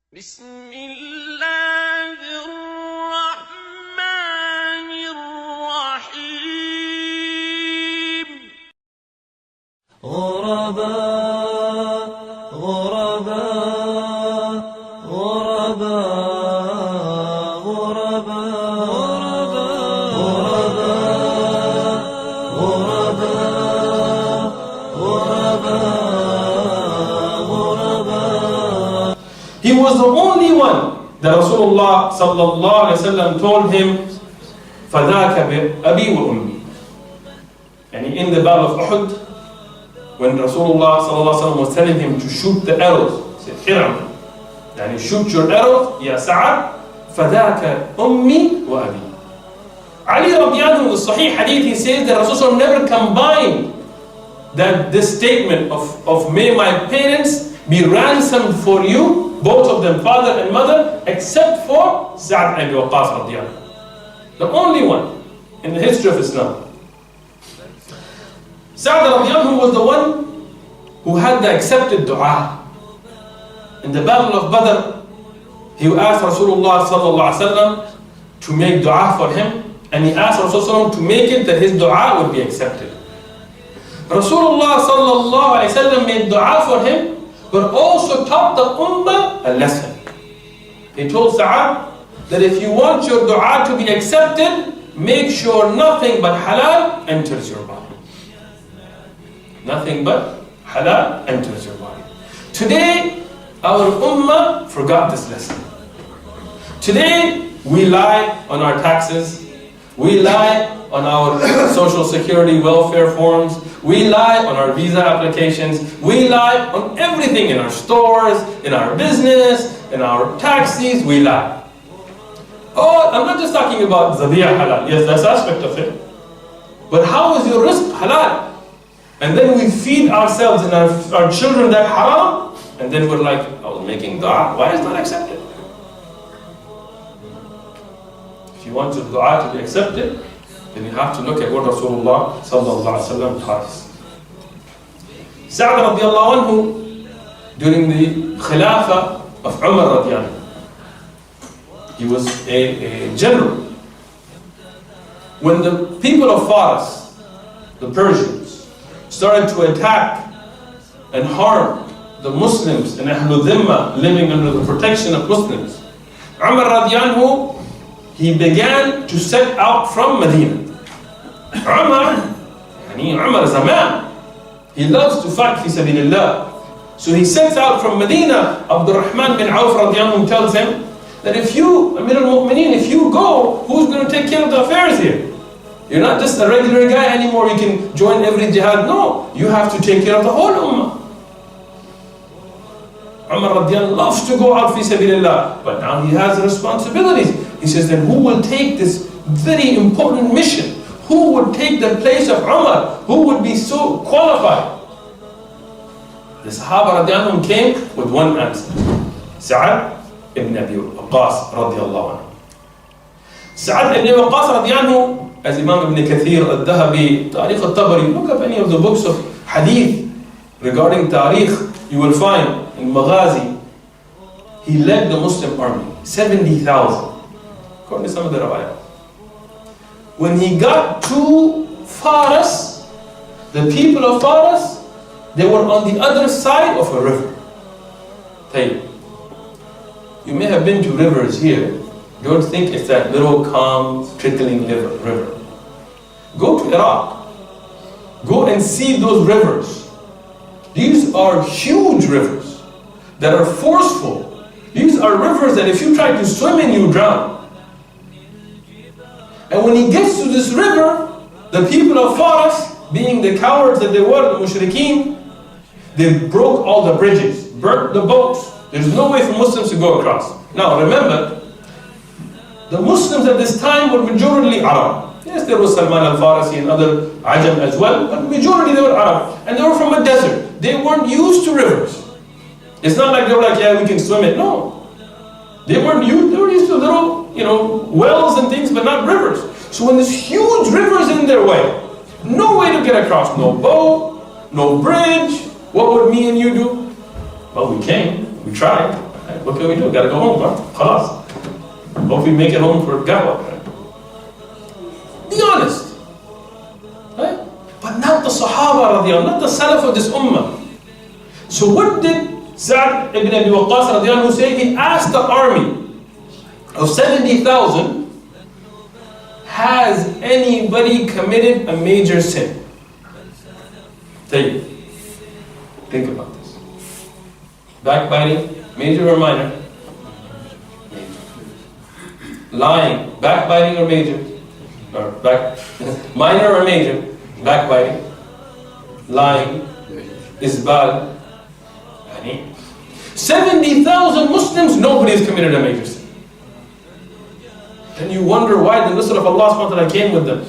بسم الله الرحمن الرحيم غرباء غرباء غرباء غرباء غرباء غرباء. He was the only one that Rasulullah sallallahu alayhi wa sallam told him, فَذَاكَ بِأَبِي وَأُمِّي. And in the battle of Uhud, when Rasulullah sallallahu alayhi wa sallam was telling him to shoot the arrows, he said, "Hiram, yani shoot your arrows, ya Saad, فَذَاكَ أُمِّي وَأَبِي." Ali radiallahu anhu, the Sahih hadith, he says that Rasulullah never combined this statement of may my parents be ransomed for you, both of them, father and mother, except for Saad ibn Waqaas radiallahu anhu. The only one in the history of Islam. Saad radiallahu anhu was the one who had the accepted dua. In the battle of Badr, he asked Rasulullah sallallahu alaihi wasallam to make dua for him, and he asked Rasulullah to make it that his dua would be accepted. Rasulullah sallallahu alaihi wasallam made dua for him, but also taught the ummah a lesson. He told Saad that if you want your dua to be accepted, make sure nothing but halal enters your body. Nothing but halal enters your body. Today, our ummah forgot this lesson. Today, we lie on our taxes. We lie on our social security welfare forms. We lie on our visa applications. We lie on everything in our stores, in our business, in our taxis. We lie. Oh, I'm not just talking about zabiyah halal. Yes, that's aspect of it. But how is your rizq halal? And then we feed ourselves and our children that haram. And then we're like, I was making dua. Why is that accepted? If you want your dua to be accepted, then you have to look at what Rasulullah sallallahu alaihi wasallam taught us. Saad radiallahu anhu, during the Khilafah of Umar radiallahu anhu, he was a general. When the people of Faras, the Persians, started to attack and harm the Muslims and Ahlul Dhimma living under the protection of Muslims, Umar radiallahu anhu, he began to set out from Medina. Umar Zaman, he loves to fight fi sabilillah. So he sets out from Medina. Abdul Rahman bin Auf radiallahu anhu tells him that if you, Amir al-Mu'mineen, if you go, who's going to take care of the affairs here? You're not just a regular guy anymore, you can join every jihad. No, you have to take care of the whole ummah. Umar radiallahu anhu loves to go out fi sabilillah, but now he has responsibilities. He says, then who will take this very important mission? Who would take the place of Umar? Who would be so qualified? The Sahaba radiallahu anhu came with one answer. Saad ibn Abi Waqaas radiallahu anhu. Saad ibn Waqaas radiallahu anhu, as Imam ibn Kathir al-Dhahabi, Tariq al-Tabari, look up any of the books of hadith regarding Tariq, you will find in Maghazi, he led the Muslim army, 70,000. According to some of the rawayah. When he got to Faras, the people of Faras, they were on the other side of a river. You may have been to rivers here. Don't think it's that little calm, trickling river. Go to Iraq. Go and see those rivers. These are huge rivers that are forceful. These are rivers that if you try to swim in, you drown. And when he gets to this river, the people of Faras, being the cowards that they were, the mushrikeen, they broke all the bridges, burnt the boats. There's no way for Muslims to go across. Now remember, the Muslims at this time were majority Arab. Yes, there was Salman al-Farisi and other Ajam as well, but majority they were Arab. And they were from a desert. They weren't used to rivers. It's not like they were like, yeah, we can swim it. No. They weren't used, they were used to little, wells and things, but not rivers. So when this huge river is in their way, no way to get across, no boat, no bridge, what would me and you do? Well, we came, we tried. Right? What can we do? Gotta go home, huh? Khalas. Hope we make it home for Gawa. Right? Be honest. Right? But not the Sahaba radiallahu, not the Salaf of this ummah. So what did Saad ibn Abi Waqaas radiallahu say? He asked the army of 70,000, has anybody committed a major sin? Think about this. Backbiting, major or minor? Major. Lying, backbiting or major? Or minor or major? Backbiting. Lying. Isbal. 70,000 Muslims, nobody has committed a major sin. Then you wonder why the Nusra of Allah subhanahu wa ta'ala came with them.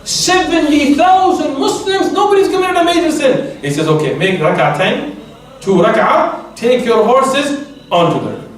70,000 Muslims, nobody's committed a major sin. He says, okay, make rak'atain, 2 rak'ah, take your horses onto the river.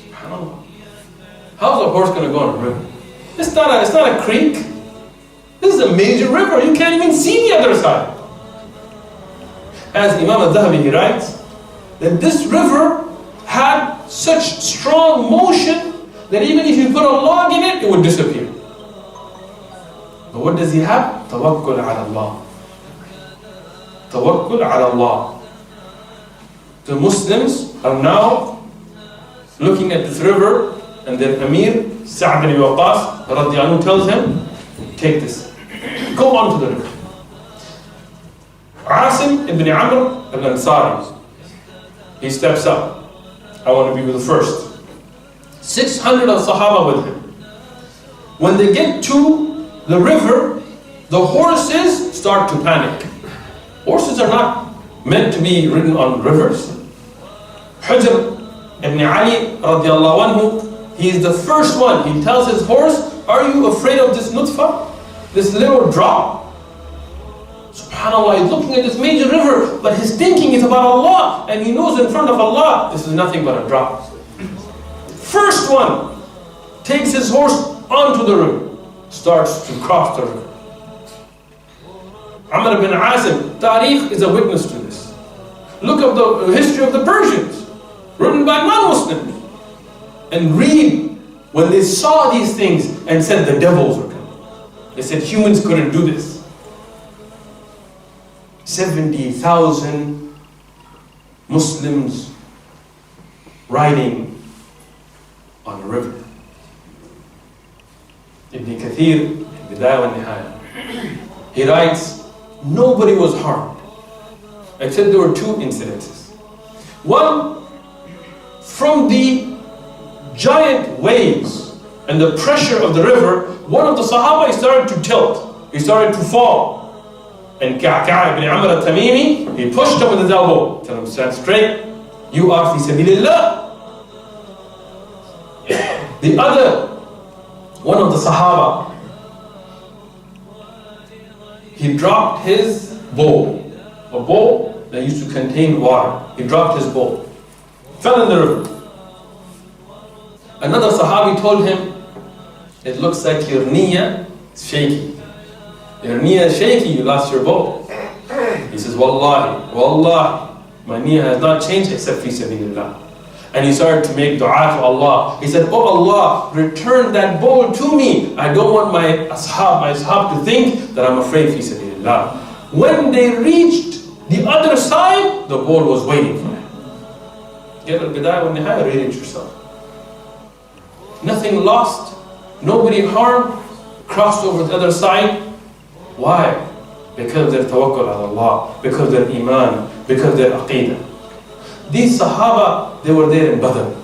SubhanAllah. How's a horse going to go on a river? It's not a creek. This is a major river. You can't even see the other side. As Imam al-Dhahabi, he writes, that this river had such strong motion that even if you put a log in it, it would disappear. But what does he have? Tawakkul ala Allah. Tawakkul ala Allah. The Muslims are now looking at this river, and their Amir, Saad ibn Waqaas radiallahu, tells him, take this. Go on to the river. Asim ibn Amr al-Ansari, he steps up. I want to be with the first. 600 of Sahaba with him. When they get to the river, the horses start to panic. Horses are not meant to be ridden on rivers. Hujr ibn Ali radiallahu anhu, he is the first one. He tells his horse, are you afraid of this nutfa? This little drop? SubhanAllah, he's looking at this major river, but his thinking is about Allah, and he knows in front of Allah, this is nothing but a drop. First one takes his horse onto the river, starts to cross the river. Amr ibn Asim, Tariq is a witness to this. Look up the history of the Persians, written by non-Muslims, and read when they saw these things and said the devils were coming. They said humans couldn't do this. 70,000 Muslims riding on a river. Ibn Kathir, Bidayah wa Nihaya, he writes, nobody was harmed, except there were 2 incidences. One, from the giant waves and the pressure of the river, one of the Sahaba started to tilt, he started to fall. And Ka'ka ibn Amr al-Tamimi, he pushed him with his elbow. Tell him, stand straight. You are fi sabilillah. The other, one of the Sahaba, he dropped his bowl. A bowl that used to contain water. He dropped his bowl. Fell in the river. Another Sahabi told him, it looks like your niyyah is shaky. Your niyyah is shaky, you lost your bowl. He says, Wallahi, my niyyah has not changed except fi sabilillah. And he started to make dua to Allah. He said, oh Allah, return that bowl to me. I don't want my ashab to think that I'm afraid fi sabilillah. When they reached the other side, the bowl was waiting for them. Get al-Bidayah wa Nihaya, read it yourself. Nothing lost, nobody harmed, crossed over the other side. Why? Because of their tawakkul ala Allah, because of their Emaan, because of their aqeedah. These Sahaba, they were there in Badr.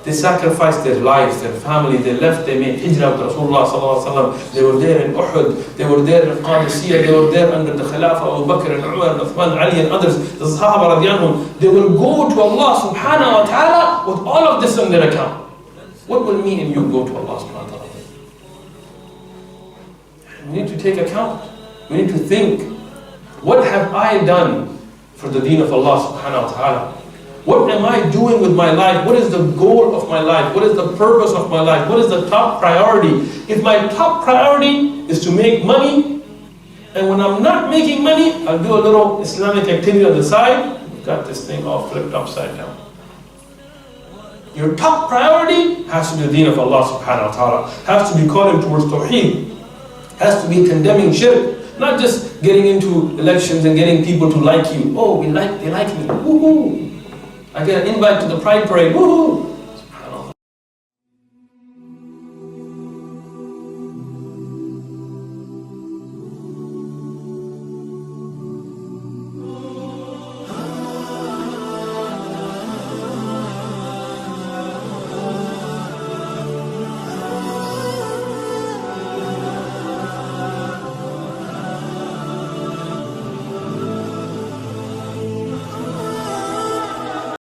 They sacrificed their lives, their family, they left, they made hijrah with Rasulullah sallallahu alaihi wasallam. They were there in Uhud, they were there in Qadisiyah, they were there under the Khilafah of Abu Bakr and Umar and Uthman, Ali and others. The Sahaba radiyanhum, they will go to Allah subhanahu wa ta'ala with all of this on their account. What will mean if you go to Allah subhanahu wa ta'ala? We need to take account. We need to think, what have I done for the deen of Allah subhanahu wa ta'ala? What am I doing with my life? What is the goal of my life? What is the purpose of my life? What is the top priority? If my top priority is to make money, and when I'm not making money, I'll do a little Islamic activity on the side, got this thing all flipped upside down. Your top priority has to be the deen of Allah subhanahu wa ta'ala, has to be calling towards tawheed, has to be condemning shirk, not just getting into elections and getting people to like you. Oh, they like me, woohoo! I get an invite to the Pride Parade, woohoo!